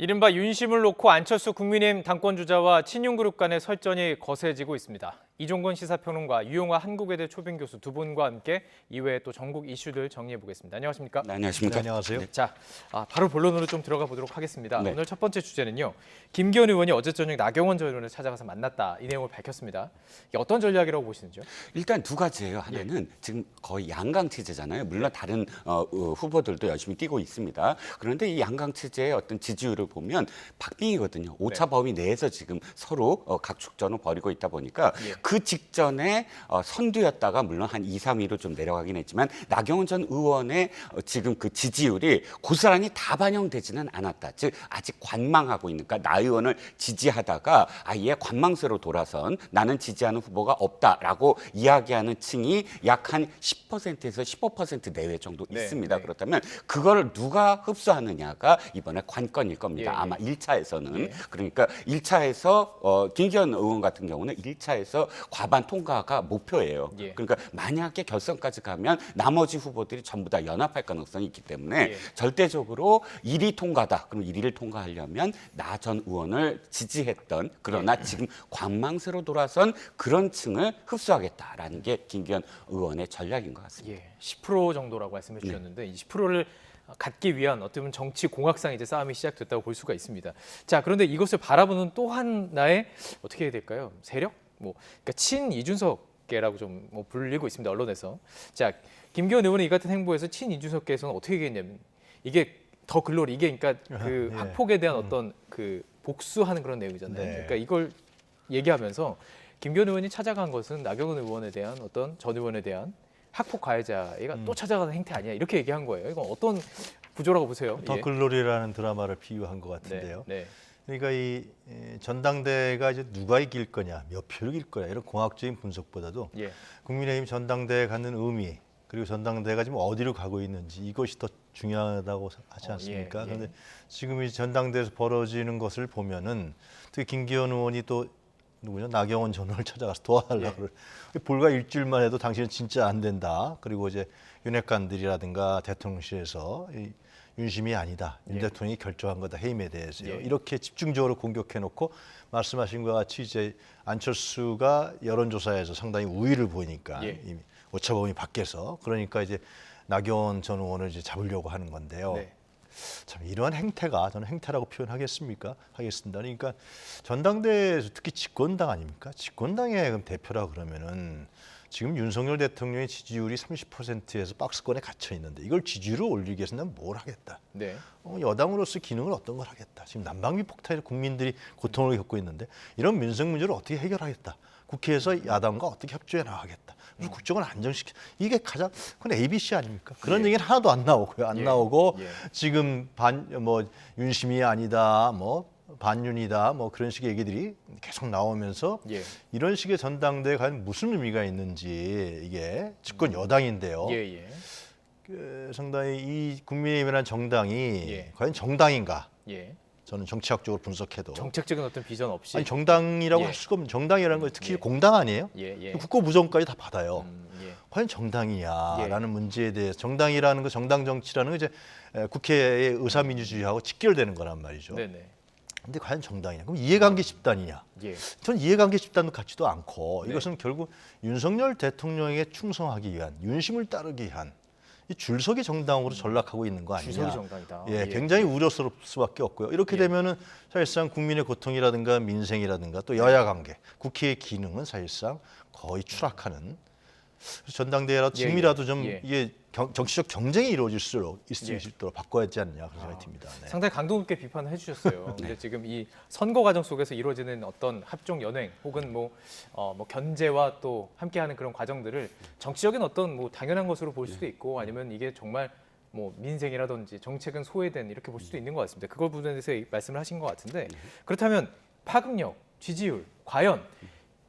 이른바 윤심을 놓고 안철수 국민의힘 당권주자와 친윤그룹 간의 설전이 거세지고 있습니다. 이종건 시사평론가, 유용화 한국외대 초빙교수 두 분과 함께 이외에 또 전국 이슈들 정리해보겠습니다. 안녕하십니까? 네, 안녕하십니까? 네, 안녕하세요. 자, 바로 본론으로 좀 들어가 보도록 하겠습니다. 네. 오늘 첫 번째 주제는요. 김기현 의원이 어제 저녁 나경원 전 의원을 찾아가서 만났다. 이 내용을 밝혔습니다. 이게 어떤 전략이라고 보시는지요? 일단 두 가지예요. 하나는 지금 거의 양강 체제잖아요. 물론 다른 후보들도 열심히 뛰고 있습니다. 그런데 이 양강 체제의 어떤 지지율을 보면 박빙이거든요. 오차 범위 내에서 지금 서로 각축전을 벌이고 있다 보니까 그 직전에 선두였다가 물론 한 2, 3위로 좀 내려가긴 했지만 나경원 전 의원의 지금 그 지지율이 고스란히 다 반영되지는 않았다. 즉 아직 관망하고 있는, 그러니까 나 의원을 지지하다가 아예 관망세로 돌아선 나는 지지하는 후보가 없다라고 이야기하는 층이 약 한 10%에서 15% 내외 정도 있습니다. 네. 그렇다면 그거를 누가 흡수하느냐가 이번에 관건일 겁니다. 예, 예. 아마 1차에서는. 예. 그러니까 1차에서 김기현 의원 같은 경우는 1차에서 과반 통과가 목표예요. 예. 그러니까 만약에 결선까지 가면 나머지 후보들이 전부 다 연합할 가능성이 있기 때문에 예. 절대적으로 1위 통과다. 그럼 1위를 통과하려면 나 전 의원을 지지했던 그러나 지금 관망세로 돌아선 그런 층을 흡수하겠다라는 게 김기현 의원의 전략인 것 같습니다. 예, 10% 정도라고 말씀해 주셨는데 이 10%를 갖기 위한 어떻게 보면 정치 공학상 이제 싸움이 시작됐다고 볼 수가 있습니다. 자, 그런데 이것을 바라보는 또 하나의 어떻게 해야 될까요? 세력? 그러니까 친 이준석계라고 좀 불리고 있습니다. 언론에서. 자, 김기현 의원의 이 같은 행보에서 친 이준석계에서는 어떻게 얘기했냐면 이게 더 글로리, 이게 그러니까 그 예. 학폭에 대한 어떤 그 복수하는 그런 내용이잖아요. 네. 그러니까 이걸 얘기하면서 김기현 의원이 찾아간 것은 나경원 의원에 대한 어떤 전 의원에 대한 학폭 가해자가 또 찾아가는 행태 아니야, 이렇게 얘기한 거예요. 이건 어떤 구조라고 보세요? 더 이게? 글로리라는 드라마를 비유한 것 같은데요. 네, 그러니까 이 전당대회가 이제 누가 이길 거냐, 몇 표를 이길 거냐 이런 공학적인 분석보다도 예, 국민의힘 전당대회에 갖는 의미, 그리고 전당대회가 지금 어디로 가고 있는지 이것이 더 중요하다고 하지 않습니까? 예. 그런데 지금 이 전당대회에서 벌어지는 것을 보면은 특히 김기현 의원이 또 누구냐, 나경원 전 의원을 찾아가서 도와달라고 불과 일주일만 해도 당신은 진짜 안 된다. 그리고 이제 윤핵관들이라든가 대통령실에서 이 윤심이 아니다, 윤 대통령이 결정한 거다, 해임에 대해서요. 예. 이렇게 집중적으로 공격해놓고 말씀하신 것 같이 이제 안철수가 여론조사에서 상당히 우위를 보이니까 예. 이미 오차범위 밖에서, 그러니까 이제 나경원 전 의원을 이제 잡으려고 하는 건데요. 네. 참 이러한 행태가, 저는 행태라고 표현하겠습니까? 하겠습니다. 그러니까 전당대회에서 특히 집권당 아닙니까? 집권당의 그럼 대표라 그러면은 지금 윤석열 대통령의 지지율이 30%에서 박스권에 갇혀 있는데 이걸 지지율을 올리기 위해서는 뭘 하겠다. 네. 여당으로서 기능을 어떤 걸 하겠다. 지금 난방비 폭탄에 국민들이 고통을 겪고 있는데 이런 민생 문제를 어떻게 해결하겠다. 국회에서 야당과 어떻게 협조해 나가겠다. 그래서 국정을 안정시켜. 이게 가장, 그건 ABC 아닙니까? 그런 얘기는 하나도 안 나오고요. 안 나오고 지금 윤심이 아니다, 반윤이다, 그런 식의 얘기들이 계속 나오면서 이런 식의 전당대회가 과연 무슨 의미가 있는지, 이게 집권 여당인데요. 예. 상당히 이 국민의힘이라는 정당이 과연 정당인가? 예. 저는 정치학적으로 분석해도 정책적인 어떤 비전 없이. 아니 정당이라고 예. 할 수가 없는, 정당이라는 건 특히 예. 공당 아니에요? 예. 국고부정까지 다 받아요. 예. 과연 정당이냐라는 문제에 대해서, 정당이라는 거, 정당 정치라는 거 이제 국회의 의사민주주의하고 직결되는 거란 말이죠. 네네. 근데 과연 정당이냐? 그럼 이해관계 집단이냐? 예. 저는 이해관계 집단도 같지도 않고 이것은 결국 윤석열 대통령에게 충성하기 위한, 윤심을 따르기 위한 이 줄서기 정당으로 전락하고 있는 거 아니냐? 줄서기 정당이다. 예, 굉장히 우려스러울 수밖에 없고요. 이렇게 되면은 사실상 국민의 고통이라든가 민생이라든가 또 여야 관계, 국회의 기능은 사실상 거의 추락하는. 그래서 전당대회라도 지금이라도 좀 이게 정치적 경쟁이 이루어질 수 있도록 바꿔야 하지 않느냐, 그런 생각이 듭니다. 네. 상당히 강도 높게 비판을 해주셨어요. 근데 지금 이 선거 과정 속에서 이루어지는 어떤 합종 연행 혹은 견제와 또 함께하는 그런 과정들을 정치적인 어떤 당연한 것으로 볼 수도 있고, 아니면 이게 정말 민생이라든지 정책은 소외된, 이렇게 볼 수도 있는 것 같습니다. 그걸 부분에 대해서 말씀을 하신 것 같은데, 그렇다면 파급력, 지지율, 과연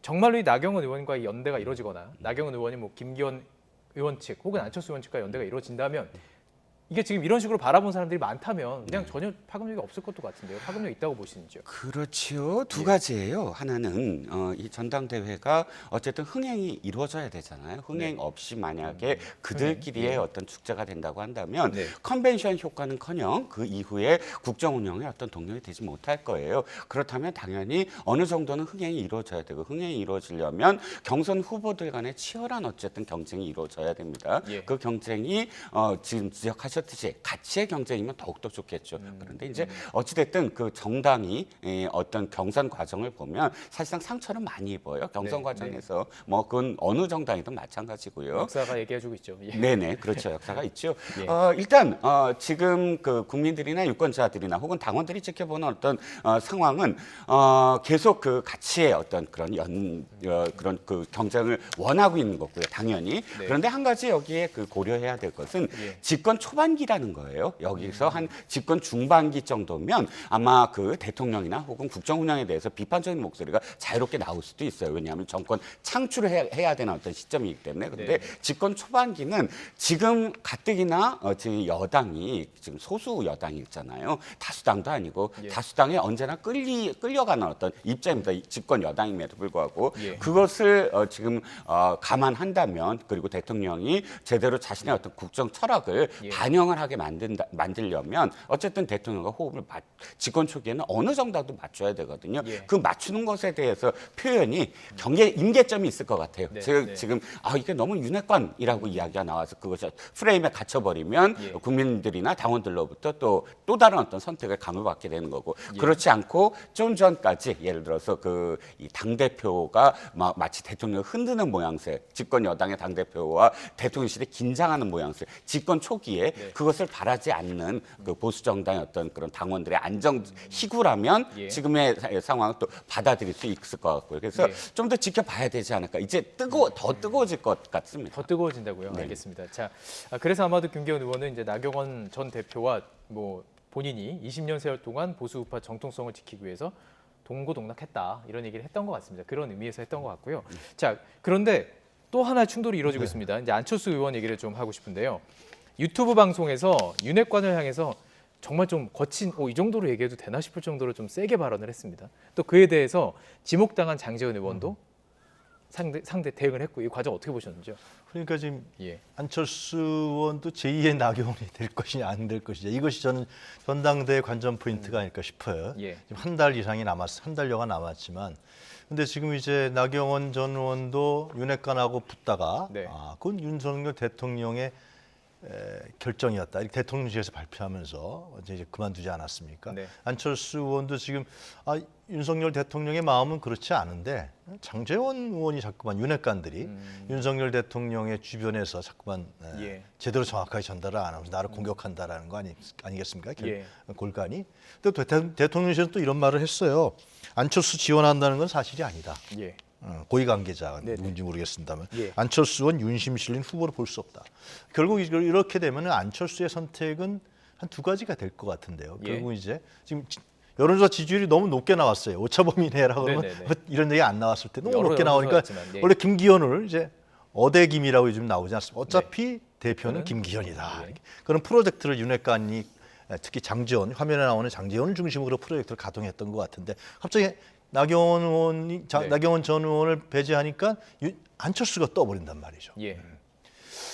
정말로 이 나경원 의원과의 연대가 이루어지거나 나경원 의원이 김기현 의원 측 혹은 안철수 의원 측과 연대가 이루어진다면 이게 지금 이런 식으로 바라본 사람들이 많다면 그냥 전혀 파급력이 없을 것도 같은데요. 파급력 있다고 보시는지요? 그렇지요. 두 가지예요. 하나는 이 전당대회가 어쨌든 흥행이 이루어져야 되잖아요. 흥행 없이 만약에 그들끼리의 어떤 축제가 된다고 한다면 네. 컨벤션 효과는커녕 그 이후에 국정 운영에 어떤 동력이 되지 못할 거예요. 그렇다면 당연히 어느 정도는 흥행이 이루어져야 되고 흥행이 이루어지려면 경선 후보들 간의 치열한 어쨌든 경쟁이 이루어져야 됩니다. 예. 그 경쟁이 지금 지적하셨듯이 가치의 경쟁이면 더욱더 좋겠죠. 그런데 이제 어찌됐든 그 정당이 어떤 경선 과정을 보면 사실상 상처는 많이 입어요. 경선 네, 과정에서 뭐 그건 어느 정당이든 마찬가지고요. 역사가 얘기해주고 있죠. 예. 네네, 그렇죠. 역사가 있죠. 예. 일단 지금 그 국민들이나 유권자들이나 혹은 당원들이 지켜보는 어떤 상황은 계속 그 가치의 어떤 그런 그런 그 경쟁을 원하고 있는 거고요. 당연히. 네. 그런데 한 가지 여기에 그 고려해야 될 것은 예. 집권 초반기라는 거예요. 여기서 한 집권 중반기 정도면 아마 그 대통령이나 혹은 국정 운영에 대해서 비판적인 목소리가 자유롭게 나올 수도 있어요. 왜냐하면 정권 창출을 해야 되는 어떤 시점이기 때문에. 그런데 네. 집권 초반기는 지금 가뜩이나 지금 여당이 지금 소수 여당이잖아요. 다수당도 아니고 예. 다수당에 언제나 끌려가는 어떤 입장입니다. 집권 여당임에도 불구하고 예. 그것을 지금 감안한다면 그리고 대통령이 제대로 자신의 어떤 국정 철학을 예. 반영을 하게 만들려면 어쨌든 대통령과 호흡을 집권 초기에는 어느 정도도 맞춰야 되거든요. 예. 그 맞추는 것에 대해서 표현이 임계점이 있을 것 같아요. 네, 네. 지금 이게 너무 윤회관이라고 이야기가 나와서 그것이 프레임에 갇혀버리면 예. 국민들이나 당원들로부터 또 다른 어떤 선택을 강요받게 되는 거고 예. 그렇지 않고 좀 전까지 예를 들어서 이 당대표가 마치 대통령을 흔드는 모양새 집권 여당의 당대표와 대통령실이 긴장하는 모양새 집권 초기에 네. 그것을 바라지 않는 그 보수 정당의 어떤 그런 당원들의 안정 희구라면 예. 지금의 상황을 또 받아들일 수 있을 것 같고요. 그래서 예. 좀 더 지켜봐야 되지 않을까. 이제 더 뜨거워질 것 같습니다. 더 뜨거워진다고요? 네. 알겠습니다. 자, 그래서 아마도 김기현 의원은 이제 나경원 전 대표와 뭐 본인이 20년 세월 동안 보수 우파 정통성을 지키기 위해서 동고동락했다 이런 얘기를 했던 것 같습니다. 그런 의미에서 했던 것 같고요. 자, 그런데 또 하나의 충돌이 이루어지고 있습니다. 이제 안철수 의원 얘기를 좀 하고 싶은데요. 유튜브 방송에서 윤핵관을 향해서 정말 좀 거친 이 정도로 얘기해도 되나 싶을 정도로 좀 세게 발언을 했습니다. 또 그에 대해서 지목당한 장제원 의원도 상대 대응을 했고 이 과정 어떻게 보셨는지요? 그러니까 지금 예. 안철수 의원도 제2의 나경원이 될 것이냐 안 될 것이냐 이것이 저는 전당대회 관전 포인트가 아닐까 싶어요. 예. 지금 한 달 이상이 한 달여가 남았지만 근데 지금 이제 나경원 전 의원도 윤핵관하고 붙다가 네. 그건 윤석열 대통령의 결정이었다. 이렇게 대통령실에서 발표하면서 이제 그만두지 않았습니까? 네. 안철수 의원도 지금 윤석열 대통령의 마음은 그렇지 않은데 장제원 의원이 자꾸만 윤핵관들이 윤석열 대통령의 주변에서 자꾸만 예. 제대로 정확하게 전달을 안 하면서 나를 공격한다라는 거 아니겠습니까? 예. 골간이. 근데 대통령실은 또 이런 말을 했어요. 안철수 지원한다는 건 사실이 아니다. 예. 고위 관계자가 네네. 누군지 모르겠습니다만 예. 안철수 의원 윤심 실린 후보로 볼 수 없다. 결국 이렇게 되면 안철수의 선택은 한 두 가지가 될 것 같은데요. 예. 결국 이제 지금 여론조사 지지율이 너무 높게 나왔어요. 오차범위 내라고 그러면 네네네. 이런 얘기 안 나왔을 때 너무 여러 높게 나오니까 여론조사였지만, 예. 원래 김기현을 이제 어대김이라고 요즘 나오지 않습니까? 어차피 대표는 대표는 김기현이다. 예. 그런 프로젝트를 윤핵관이 특히 장제원 화면에 나오는 장제원을 중심으로 프로젝트를 가동했던 것 같은데 갑자기 나경원 의원이 네. 나경원 전 의원을 배제하니까 안철수가 떠버린단 말이죠. 예.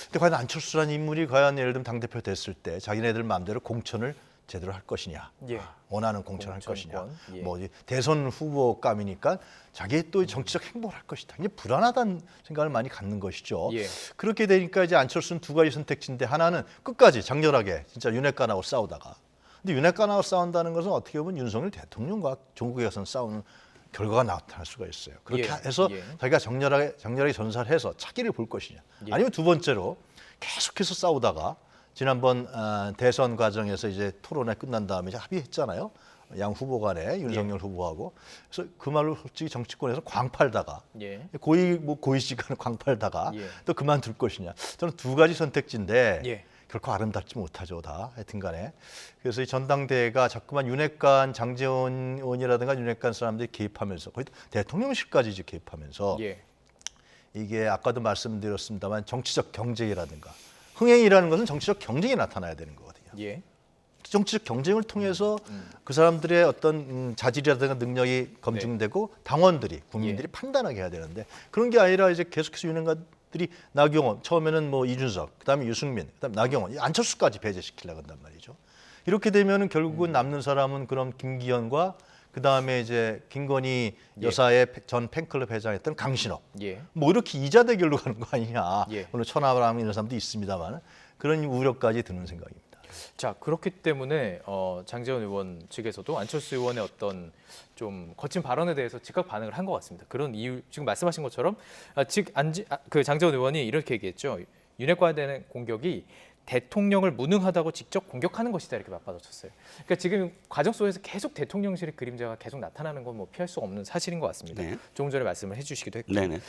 근데 과연 안철수라는 인물이 과연 예를 들면 당대표 됐을 때 자기네들 마음대로 공천을 제대로 할 것이냐, 예. 원하는 공천을 할 것이냐, 공천권, 예. 뭐 대선 후보감이니까 자기의 또 정치적 행보를 할 것이다. 이게 불안하다는 생각을 많이 갖는 것이죠. 예. 그렇게 되니까 이제 안철수는 두 가지 선택지인데 하나는 끝까지 장렬하게 진짜 윤핵관하고 싸우다가 근데 윤핵관하고 싸운다는 것은 어떻게 보면 윤석열 대통령과 전국에선 싸우는 결과가 나타날 수가 있어요. 그렇게 예, 해서 예. 자기가 정렬하게 전사를 해서 차기를 볼 것이냐. 예. 아니면 두 번째로 계속해서 싸우다가 지난번 대선 과정에서 이제 토론회 끝난 다음에 이제 합의했잖아요. 양 후보 간에 윤석열 후보하고. 그래서 그 말로 솔직히 정치권에서 광팔다가 예. 고위 시간을 광팔다가 예. 또 그만둘 것이냐. 저는 두 가지 선택지인데 예. 결코 아름답지 못하죠, 다. 하여튼간에. 그래서 이 전당대회가 자꾸만 윤핵관 장제원 의원이라든가 윤핵관 사람들이 개입하면서 거의 대통령실까지 이제 개입하면서 예. 이게 아까도 말씀드렸습니다만 정치적 경쟁이라든가 흥행이라는 것은 정치적 경쟁이 나타나야 되는 거거든요. 예. 정치적 경쟁을 통해서 그 사람들의 어떤 자질이라든가 능력이 검증되고 당원들이 국민들이 판단하게 해야 되는데 그런 게 아니라 이제 계속해서 유능가들이 나경원 처음에는 뭐 이준석 그다음에 유승민 그다음에 나경원 안철수까지 배제시키려고 한단 말이죠. 이렇게 되면은 결국은 남는 사람은 그럼 김기현과 그다음에 이제 김건희 여사의 전 팬클럽 회장했던 강신업 뭐 이렇게 이자 대결로 가는 거 아니냐. 물론 천하람 이런 사람도 있습니다만 그런 우려까지 드는 생각입니다. 자, 그렇기 때문에 장제원 의원 측에서도 안철수 의원의 어떤 좀 거친 발언에 대해서 즉각 반응을 한 것 같습니다. 그런 이유 지금 말씀하신 것처럼 그 장제원 의원이 이렇게 얘기했죠. 윤핵관에 대한 공격이 대통령을 무능하다고 직접 공격하는 것이다 이렇게 맞받아쳤어요. 그러니까 지금 과정 속에서 계속 대통령실의 그림자가 계속 나타나는 건 뭐 피할 수 없는 사실인 것 같습니다. 네. 조금 전에 말씀을 해주시기도 했고. 네네.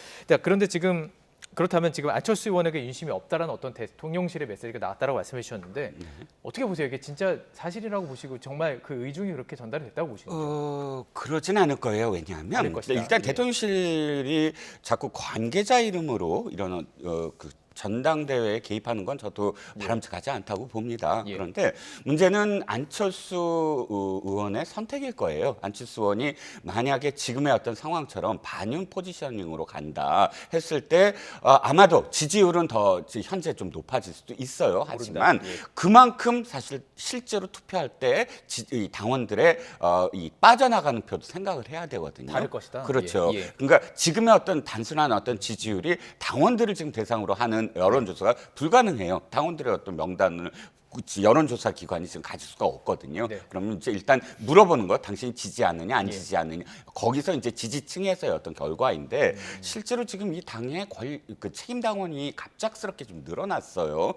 그런데 지금 그렇다면 지금 안철수 의원에게 윤심이 없다라는 어떤 대통령실의 메시지가 나왔다라고 말씀해 주셨는데 어떻게 보세요? 이게 진짜 사실이라고 보시고 정말 그 의중이 그렇게 전달이 됐다고 보시는지요? 그러진 않을 거예요. 왜냐하면 않을 것이다. 일단 대통령실이 자꾸 관계자 이름으로 이런 그 전당대회에 개입하는 건 저도 바람직하지 않다고 봅니다. 그런데 문제는 안철수 의원의 선택일 거예요. 안철수 의원이 만약에 지금의 어떤 상황처럼 반윤 포지셔닝으로 간다 했을 때 아마도 지지율은 더 현재 좀 높아질 수도 있어요. 하지만 그만큼 사실 실제로 투표할 때 이 당원들의 이 빠져나가는 표도 생각을 해야 되거든요. 다를 것이다. 그렇죠. 그러니까 지금의 어떤 단순한 어떤 지지율이 당원들을 지금 대상으로 하는 여론조사가 불가능해요. 당원들의 어떤 명단을 여론조사 기관이 지금 가질 수가 없거든요. 그러면 이제 일단 물어보는 거, 당신이 지지하느냐 안 지지하느냐. 거기서 이제 지지층에서의 어떤 결과인데 실제로 지금 이 당의 그 책임 당원이 갑작스럽게 좀 늘어났어요.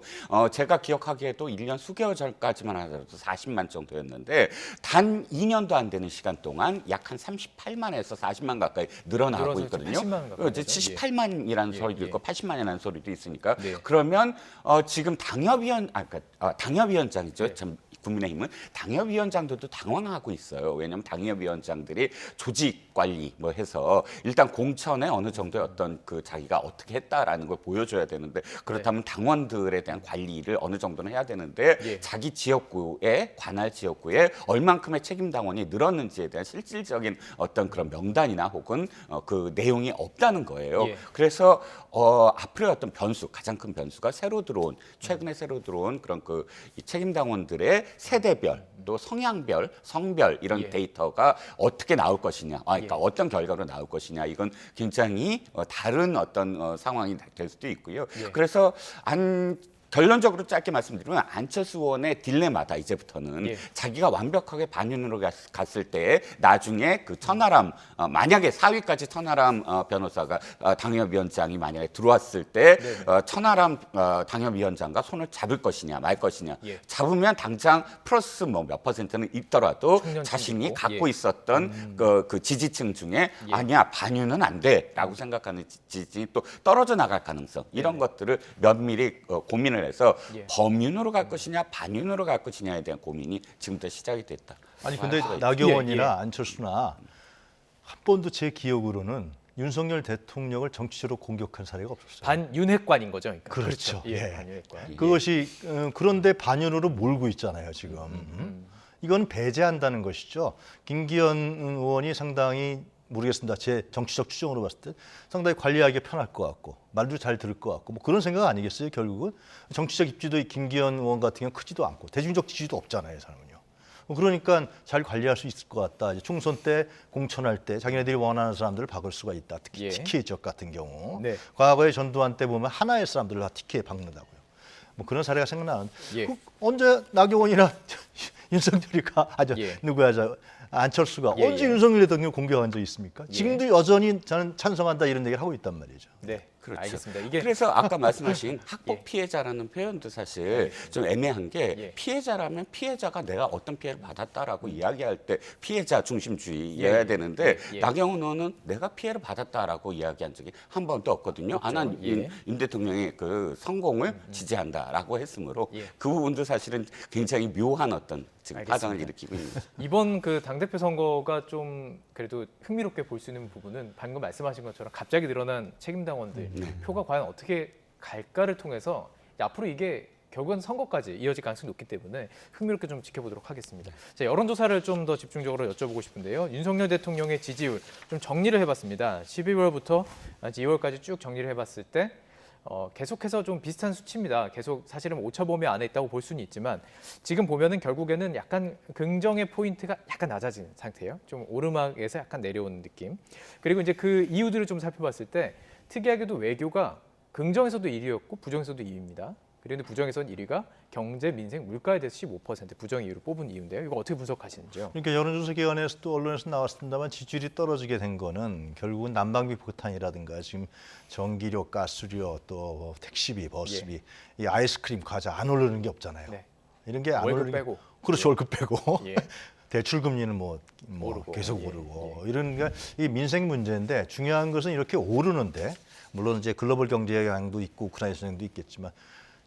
제가 기억하기에도 1년 수개월 전까지만 하더라도 40만 정도였는데 단 2년도 안 되는 시간 동안 약 한 38만에서 40만 가까이 늘어나고 있거든요. 80만 가까이 이제 78만이라는 소리도 있고 80만이라는 소리도 있으니까 네. 그러면 지금 당협위원장이죠. 참 국민의힘은 당협위원장들도 당황하고 있어요. 왜냐하면 당협위원장들이 조직 관리 뭐 해서 일단 공천에 어느 정도의 어떤 그 자기가 어떻게 했다라는 걸 보여줘야 되는데 그렇다면 당원들에 대한 관리를 어느 정도는 해야 되는데 자기 지역구에 관할 지역구에 얼만큼의 책임 당원이 늘었는지에 대한 실질적인 어떤 그런 명단이나 혹은 그 내용이 없다는 거예요. 그래서 앞으로의 어떤 변수, 가장 큰 변수가 최근에 새로 들어온 그런 그 책임 당원들의 세대별 또 성향별, 성별 이런 데이터가 어떻게 나올 것이냐, 그러니까 어떤 결과로 나올 것이냐, 이건 굉장히 다른 어떤 상황이 될 수도 있고요. 그래서 결론적으로 짧게 말씀드리면 안철수 의원의 딜레마다 이제부터는 자기가 완벽하게 반윤으로 갔을 때 나중에 그 천하람 만약에 4위까지 천하람 변호사가 당협위원장이 만약에 들어왔을 때 천하람 당협위원장과 손을 잡을 것이냐 말 것이냐 잡으면 당장 플러스 뭐 몇 퍼센트는 있더라도 자신이 갖고 있었던 그 지지층 중에 아니야 반윤은 안 돼라고 생각하는 지지층이 또 떨어져 나갈 가능성 이런 것들을 면밀히 고민을 해서 범윤으로 갈 것이냐 반윤으로 갈 것이냐에 대한 고민이 지금부터 시작이 됐다. 아니 근데 나경원이나 안철수나 한 번도 제 기억으로는 윤석열 대통령을 정치적으로 공격한 사례가 없었어요. 반윤핵관인 거죠, 그러니까. 그렇죠. 반윤핵관. 그것이 그런데 반윤으로 몰고 있잖아요 지금. 이건 배제한다는 것이죠. 김기현 의원이 상당히 모르겠습니다. 제 정치적 추정으로 봤을 때 상당히 관리하기 편할 것 같고 말도 잘 들을 것 같고 뭐 그런 생각 아니겠어요? 결국은 정치적 입지도 김기현 의원 같은 경우는 크지도 않고 대중적 지지도 없잖아요, 사람은요. 그러니까 잘 관리할 수 있을 것 같다. 이제 총선 때 공천할 때 자기네들이 원하는 사람들을 박을 수가 있다. 특히 TK 지역 같은 경우. 과거에 전두환 때 보면 하나의 사람들을 다 TK에 박는다고요. 뭐 그런 사례가 생각나는. 언제 나경원이나 윤석열이가 누구야 안철수가 언제 윤석열 대통령 공격한 적이 있습니까? 지금도 여전히 저는 찬성한다 이런 얘기를 하고 있단 말이죠. 네, 그렇죠. 알겠습니다. 그래서 아까 말씀하신 학폭 피해자라는 표현도 사실 좀 애매한 게 피해자라면 피해자가 내가 어떤 피해를 받았다라고 이야기할 때 피해자 중심주의여야 되는데 나경원 의원은 내가 피해를 받았다라고 이야기한 적이 한 번도 없거든요. 난 윤 대통령의 그 성공을 지지한다라고 했으므로 그 부분도 사실은 굉장히 묘한 어떤 지금 파장을 일으키고 있는 거죠. 이번 그 당대표 선거가 좀 그래도 흥미롭게 볼 수 있는 부분은 방금 말씀하신 것처럼 갑자기 늘어난 책임당원들 표가 과연 어떻게 갈까를 통해서 앞으로 이게 결국은 선거까지 이어질 가능성이 높기 때문에 흥미롭게 좀 지켜보도록 하겠습니다. 자, 여론조사를 좀 더 집중적으로 여쭤보고 싶은데요. 윤석열 대통령의 지지율 좀 정리를 해봤습니다. 12월부터 2월까지 쭉 정리를 해봤을 때 계속해서 좀 비슷한 수치입니다. 계속 사실은 오차범위 안에 있다고 볼 수는 있지만 지금 보면은 결국에는 약간 긍정의 포인트가 약간 낮아진 상태예요. 좀 오르막에서 약간 내려오는 느낌. 그리고 이제 그 이유들을 좀 살펴봤을 때 특이하게도 외교가 긍정에서도 1위였고 부정에서도 2위입니다. 그런데 부정에서는 1위가 경제, 민생, 물가에 대해서 15% 부정 이유로 뽑은 이유인데요. 이거 어떻게 분석하시는지요? 그러니까 여론조사 기관에서도 언론에서 나왔습니다만 지지율이 떨어지게 된 거는 결국은 난방비 폭탄이라든가 지금 전기료, 가스료, 또 택시비, 버스비, 이 아이스크림, 과자 안 오르는 게 없잖아요. 네. 이런 게 안 월급 오르는 게 빼고. 그렇죠. 월급 빼고 예. 대출 금리는 뭐 오르고. 계속 예, 오르고 이런 게 이 민생 문제인데 중요한 것은 이렇게 오르는데 물론 이제 글로벌 경제 영향도 있고 우크라이나 전쟁도 있겠지만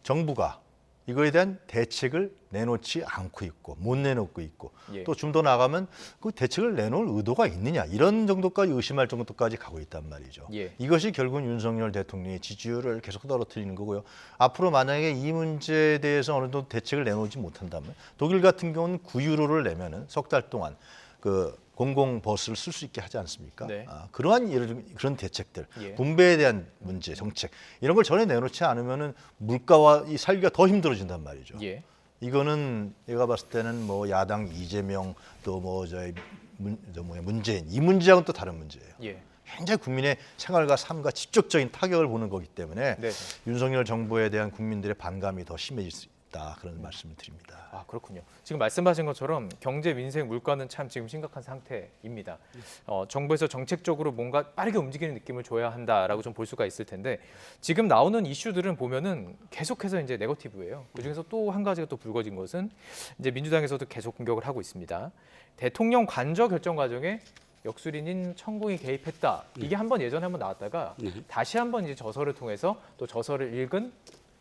정부가 이거에 대한 대책을 내놓지 않고 있고 못 내놓고 있고 예. 또 좀 더 나가면 그 대책을 내놓을 의도가 있느냐 이런 정도까지 의심할 정도까지 가고 있단 말이죠. 예. 이것이 결국은 윤석열 대통령의 지지율을 계속 떨어뜨리는 거고요. 앞으로 만약에 이 문제에 대해서 어느 정도 대책을 내놓지 못한다면 독일 같은 경우는 9유로를 내면은 석 달 동안 그 공공 버스를 쓸 수 있게 하지 않습니까? 네. 그러한 그런 대책들, 예. 분배에 대한 문제, 정책 이런 걸 전에 내놓지 않으면은 물가와 이 살기가 더 힘들어진단 말이죠. 예. 이거는 제가 봤을 때는 뭐 야당 이재명 또 뭐 저희 문재인 이 문제하고는 또 다른 문제예요. 예. 굉장히 국민의 생활과 삶과 직접적인 타격을 보는 거기 때문에 네. 윤석열 정부에 대한 국민들의 반감이 더 심해질 수 있다 그런 말씀을 드립니다. 아, 그렇군요. 지금 말씀하신 것처럼 경제, 민생, 물가는 참 지금 심각한 상태입니다. 정부에서 정책적으로 뭔가 빠르게 움직이는 느낌을 줘야 한다라고 좀 볼 수가 있을 텐데 지금 나오는 이슈들은 보면은 계속해서 이제 네거티브예요. 그중에서 또 한 가지가 또 불거진 것은 이제 민주당에서도 계속 공격을 하고 있습니다. 대통령 관저 결정 과정에 역술인인 천공이 개입했다. 이게 한번 예전에 한번 나왔다가 다시 한번 이제 저서를 통해서 또 저서를 읽은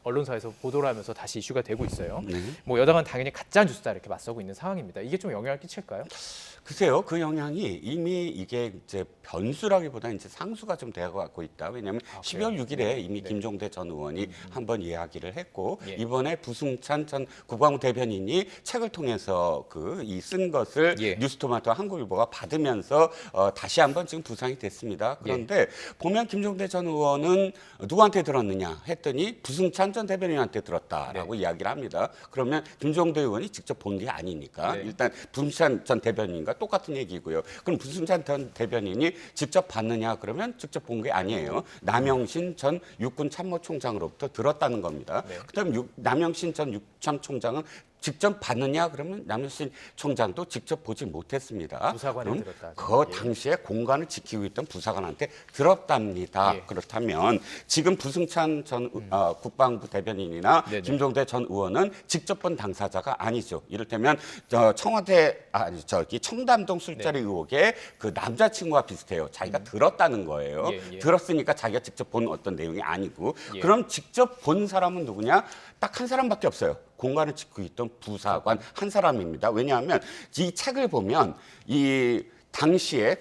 언론사에서 보도를 하면서 다시 이슈가 되고 있어요. 뭐 여당은 당연히 가짜 뉴스다 이렇게 맞서고 있는 상황입니다. 이게 좀 영향을 끼칠까요? 글쎄요, 그 영향이 이미 이게 이제 변수라기보다는 이제 상수가 좀 되어가고 있다. 왜냐하면 12월 6일에 이미 김종대 전 의원이 한번 이야기를 했고 예. 이번에 부승찬 전 국방부 대변인이 책을 통해서 이 쓴 것을 예. 뉴스토마토 한국일보가 받으면서 다시 한번 지금 부상이 됐습니다. 그런데 보면 김종대 전 의원은 누구한테 들었느냐 했더니 부승찬 전 대변인한테 들었다라고 이야기를 합니다. 그러면 김종대 의원이 직접 본 게 아니니까 일단 부승찬 전 대변인과 똑같은 얘기고요. 그럼 부승찬 전 대변인이 직접 봤느냐 그러면 직접 본 게 아니에요. 남영신 전 육군 참모총장으로부터 들었다는 겁니다. 그다음 남영신 전 육참총장은 직접 봤느냐 그러면 남영신 총장도 직접 보지 못했습니다. 부사관에 들었다. 그 당시에 공간을 지키고 있던 부사관한테 들었답니다. 예. 그렇다면 지금 부승찬 전 국방부 대변인이나 네네. 김종대 전 의원은 직접 본 당사자가 아니죠. 이를테면 저기 청담동 술자리 의혹의 그 남자친구와 비슷해요. 자기가 들었다는 거예요. 예. 들었으니까 자기가 직접 본 어떤 내용이 아니고 예. 그럼 직접 본 사람은 누구냐? 딱 한 사람밖에 없어요. 공간을 지키고 있던 부사관 한 사람입니다. 왜냐하면 이 책을 보면 이 당시에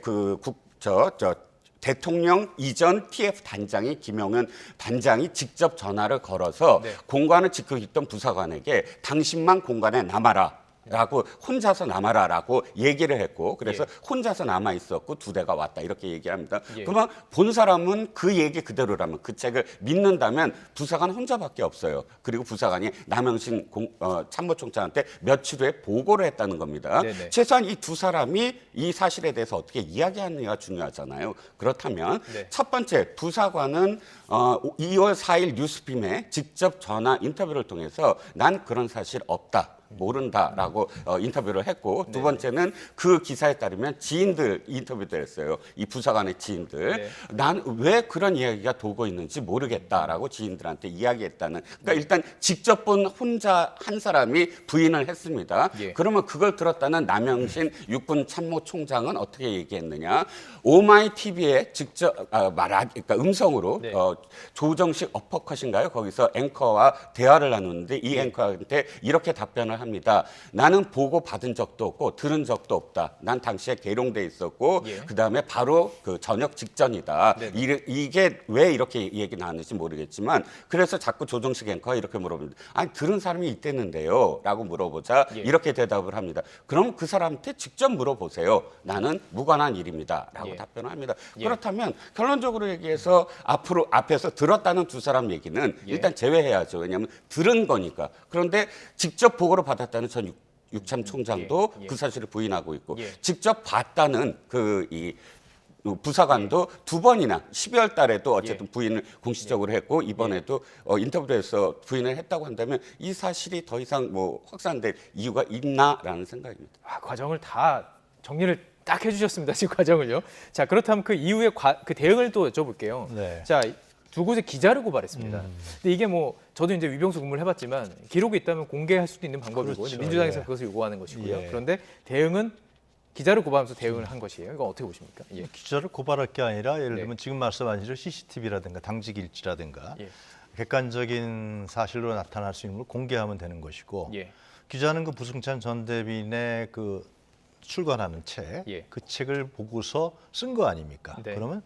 대통령 이전 TF 단장이 김용은 단장이 직접 전화를 걸어서 공간을 지키고 있던 부사관에게 당신만 공간에 남아라. 라고 혼자서 남아라라고 얘기를 했고 그래서 혼자서 남아 있었고 두 대가 왔다 이렇게 얘기합니다. 그러면 본 사람은 그 얘기 그대로라면 그 책을 믿는다면 부사관 혼자밖에 없어요. 그리고 부사관이 남영신 참모총장한테 며칠 후에 보고를 했다는 겁니다. 네네. 최소한 이 두 사람이 이 사실에 대해서 어떻게 이야기하느냐가 중요하잖아요. 그렇다면 첫 번째 부사관은 2월 4일 뉴스핌에 직접 전화 인터뷰를 통해서 난 그런 사실 없다. 모른다라고 인터뷰를 했고 두 번째는 그 기사에 따르면 지인들 인터뷰도 했어요. 이 부사관의 지인들. 난 왜 그런 이야기가 돌고 있는지 모르겠다라고 지인들한테 이야기했다는. 그러니까 일단 직접 본 혼자 한 사람이 부인을 했습니다. 그러면 그걸 들었다는 남영신 육군 참모총장은 어떻게 얘기했느냐. 오마이TV에 직접 그러니까 음성으로 조정식 어퍼컷인가요? 거기서 앵커와 대화를 나누는데 이 앵커한테 이렇게 답변을 합니다. 나는 보고 받은 적도 없고 들은 적도 없다. 난 당시에 계룡돼 있었고 예. 그다음에 바로 그 저녁 직전이다. 네네. 이게 왜 이렇게 얘기 나왔는지 모르겠지만 그래서 자꾸 조정식 앵커가 이렇게 물어봅니다. 아니 들은 사람이 있댔는데요 라고 물어보자 예. 이렇게 대답을 합니다. 그럼 그 사람한테 직접 물어보세요. 나는 무관한 일입니다 라고 예. 답변합니다. 예. 그렇다면 결론적으로 얘기해서 앞에서 들었다는 두 사람 얘기는 예. 일단 제외해야죠. 왜냐하면 들은 거니까. 그런데 직접 보고를 받았다는 전 육참 총장도 예. 예. 그 사실을 부인하고 있고 예. 직접 봤다는 이 부사관도 두 번이나 12월 달에도 어쨌든 예. 부인을 공식적으로 했고 이번에도 인터뷰에서 부인을 했다고 한다면 이 사실이 더 이상 뭐 확산될 이유가 있나라는 생각입니다. 과정을 다 정리를 딱 해주셨습니다. 지금 과정을요. 자, 그렇다면 그 이후에 그 대응을 또 여쭤볼게요. 네. 자, 두 곳에 기자를 고발했습니다. 근데 이게 뭐 저도 이제 위병수 근무를 해봤지만 기록이 있다면 공개할 수도 있는 방법이고 그렇죠. 민주당에서 예. 그것을 요구하는 것이고요. 예. 그런데 대응은 기자를 고발하면서 대응을 한 것이에요. 이거 어떻게 보십니까? 예. 기자를 고발할 게 아니라 예를 네. 들면 지금 말씀하신 대로 CCTV라든가 당직 일지라든가 예. 객관적인 사실로 나타날 수 있는 걸 공개하면 되는 것이고 예. 기자는 그 부승찬 전 대변인의 그 출간하는 책, 예. 그 책을 보고서 쓴 거 아닙니까? 네. 그러면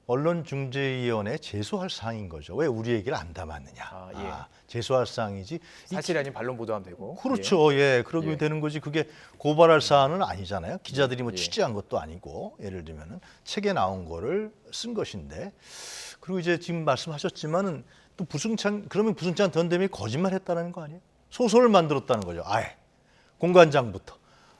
언론중재위원회에 제소할 사항인 거죠. 왜 우리 얘기를 안 담았느냐? 예. 제소할 사항이지. 사실이 아닌 반론 보도하면 되고. 그렇죠. 예, 그러게 예. 되는 거지. 그게 고발할 사안은 아니잖아요. 기자들이 뭐 예. 취재한 것도 아니고, 예를 들면은 책에 나온 거를 쓴 것인데, 그리고 이제 지금 말씀하셨지만은 또 그러면 부승찬 전 대변인이 거짓말했다는 거 아니에요? 소설을 만들었다는 거죠. 아예 공관장부터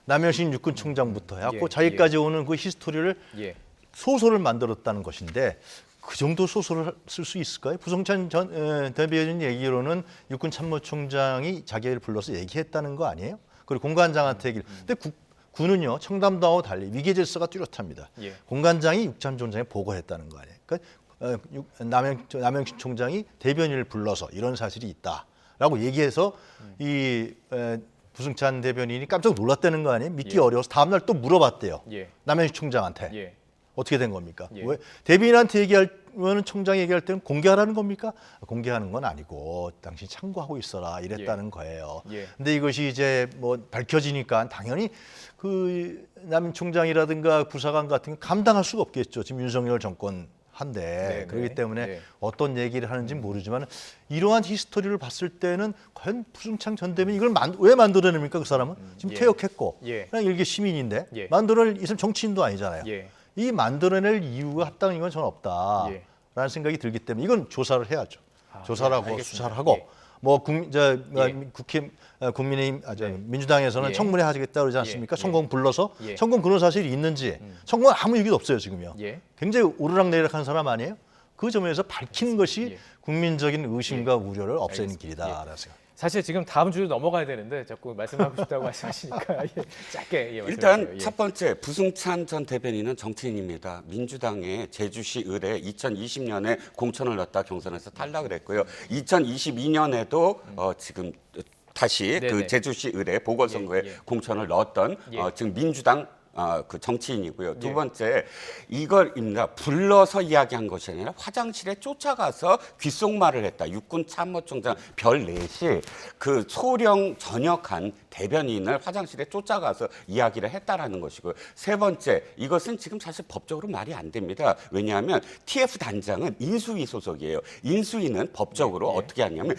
남영신 육군총장부터 해갖고 예. 자기까지 오는 그 히스토리를 예. 소설을 만들었다는 것인데 그 정도 소설을 쓸 수 있을까요? 부승찬 전 대변인 얘기로는 육군 참모총장이 자기를 불러서 얘기했다는 거 아니에요? 그리고 공관장한테 얘기를. 근데 군은요 청담도하고 달리 위계 질서가 뚜렷합니다. 예. 공관장이 육참총장에 보고했다는 거 아니에요? 그러니까 남영신 총장이 대변인을 불러서 이런 사실이 있다라고 얘기해서 부승찬 대변인이 깜짝 놀랐다는 거 아니에요? 믿기 예. 어려워서 다음날 또 물어봤대요. 예. 남영신 총장한테. 예. 어떻게 된 겁니까? 예. 왜 대변인한테 얘기하면 총장이 얘기할 때는 공개하라는 겁니까? 공개하는 건 아니고 당신 참고하고 있어라 이랬다는 거예요. 예. 근데 이것이 이제 뭐 밝혀지니까 당연히 그 남 총장이라든가 부사관 같은 게 감당할 수가 없겠죠. 지금 윤석열 정권 한데 네, 그렇기 네. 때문에 네. 어떤 얘기를 하는지 모르지만 이러한 히스토리를 봤을 때는 과연 부승찬 전 대변인 이걸 왜 만들어냅니까 그 사람은 지금 예. 퇴역했고 예. 그냥 일개 시민인데 예. 만들어낼 이 사람 정치인도 아니잖아요. 예. 이 만들어낼 이유가 합당한 건 저는 없다라는 예. 생각이 들기 때문에 이건 조사를 해야죠. 조사를 하고 알겠습니다. 수사를 하고 예. 뭐 예. 국민의힘 네. 민주당에서는 예. 청문회 하겠다 그러지 않습니까? 예. 천공 불러서 예. 천공 그런 사실이 있는지 천공 아무 얘기도 없어요 지금요. 예. 굉장히 오르락내리락한 사람 아니에요? 그 점에서 밝히는 것이 예. 국민적인 의심과 우려를 없애는 알겠습니다. 길이다라는 생각. 사실 지금 다음 주로 넘어가야 되는데 자꾸 말씀하고 싶다고 말씀하시니까 짧게 말씀해 일단 주세요. 예. 첫 번째 부승찬 전 대변인은 정치인입니다. 민주당의 제주시 의뢰 2020년에 공천을 넣었다 경선에서 탈락을 했고요. 2022년에도 지금 다시 그 네네. 제주시 의뢰 보궐선거에 예, 예. 공천을 넣었던 예. 지금 민주당 그 정치인이고요. 두 예. 번째 이걸입니다. 불러서 이야기한 것이 아니라 화장실에 쫓아가서 귓속말을 했다. 육군 참모총장 별 넷이 그 소령 전역한 대변인을 화장실에 쫓아가서 이야기를 했다라는 것이고요. 세 번째, 이것은 지금 사실 법적으로 말이 안 됩니다. 왜냐하면 TF 단장은 인수위 소속이에요. 인수위는 법적으로 예. 어떻게 하냐면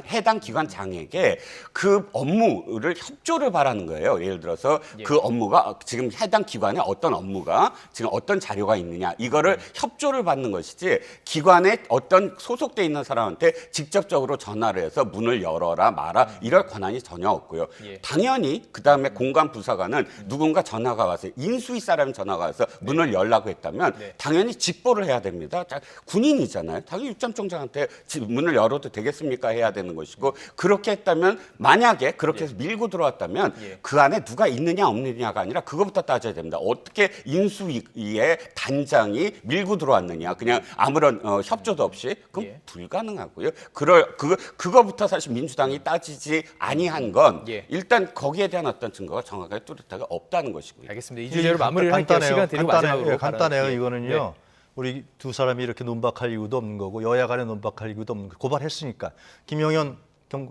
해당 기관장에게 그 업무를 협조를 바라는 거예요. 예를 들어서 예. 그 업무가 지금 해당 기관에 어떤 업무가 지금 어떤 자료가 있느냐 이거를 협조를 받는 것이지 기관에 어떤 소속돼 있는 사람한테 직접적으로 전화를 해서 문을 열어라 마라 이럴 권한이 전혀 없고요. 예. 당연히 그다음에 공관 부사관은 누군가 전화가 와서 인수위 사람이 전화가 와서 문을 열라고 했다면 네. 당연히 직보를 해야 됩니다. 군인이잖아요. 당연히 육참총장한테 문을 열어도 되겠습니까 해야 되는 것이고 그렇게 했다면 만약에 그렇게 해서 밀고 들어왔다면 예. 그 안에 누가 있느냐 없느냐가 아니라 그거부터 따져야 됩니다. 어떻게 인수위의 단장이 밀고 들어왔느냐 그냥 아무런 협조도 없이 그건 예. 불가능하고요. 그거부터 사실 민주당이 따지지 아니한 건 예. 일단 거기에 대한 어떤 증거가 정확하게 뚜렷하게 없다는 것이고요. 알겠습니다. 이 주제로 마무리를 할게요. 간단해요. 시간 드리고 마지막으로 간단해요. 발언. 예. 이거는요. 네. 우리 두 사람이 이렇게 논박할 이유도 없는 거고 여야 간에 논박할 이유도 없는 거. 고발했으니까 김용현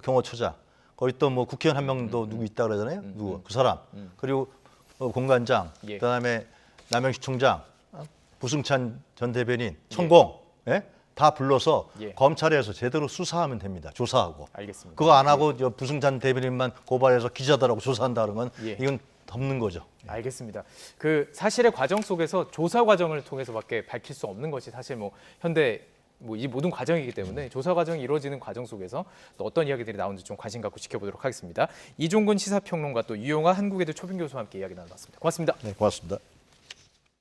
경호처장 거기 또 뭐 국회의원 한 명도 누구 있다 그러잖아요. 누구 그 사람 그리고 공관장 예. 그다음에 남양시청장 부승찬 전 대변인 천공 예? 다 불러서 예. 검찰에서 제대로 수사하면 됩니다. 조사하고. 알겠습니다. 그거 안 하고 저 부승찬 대변인만 고발해서 기자들하고 조사한다는 건 예. 이건 덮는 거죠. 알겠습니다. 그 사실의 과정 속에서 조사 과정을 통해서밖에 밝힐 수 없는 것이 사실 뭐 현대 뭐 이 모든 과정이기 때문에 조사 과정이 이루어지는 과정 속에서 또 어떤 이야기들이 나오는지 좀 관심 갖고 지켜보도록 하겠습니다. 이종근 시사평론가 또 유용한 한국외대 초빙 교수와 함께 이야기 나눠봤습니다. 고맙습니다. 네, 고맙습니다.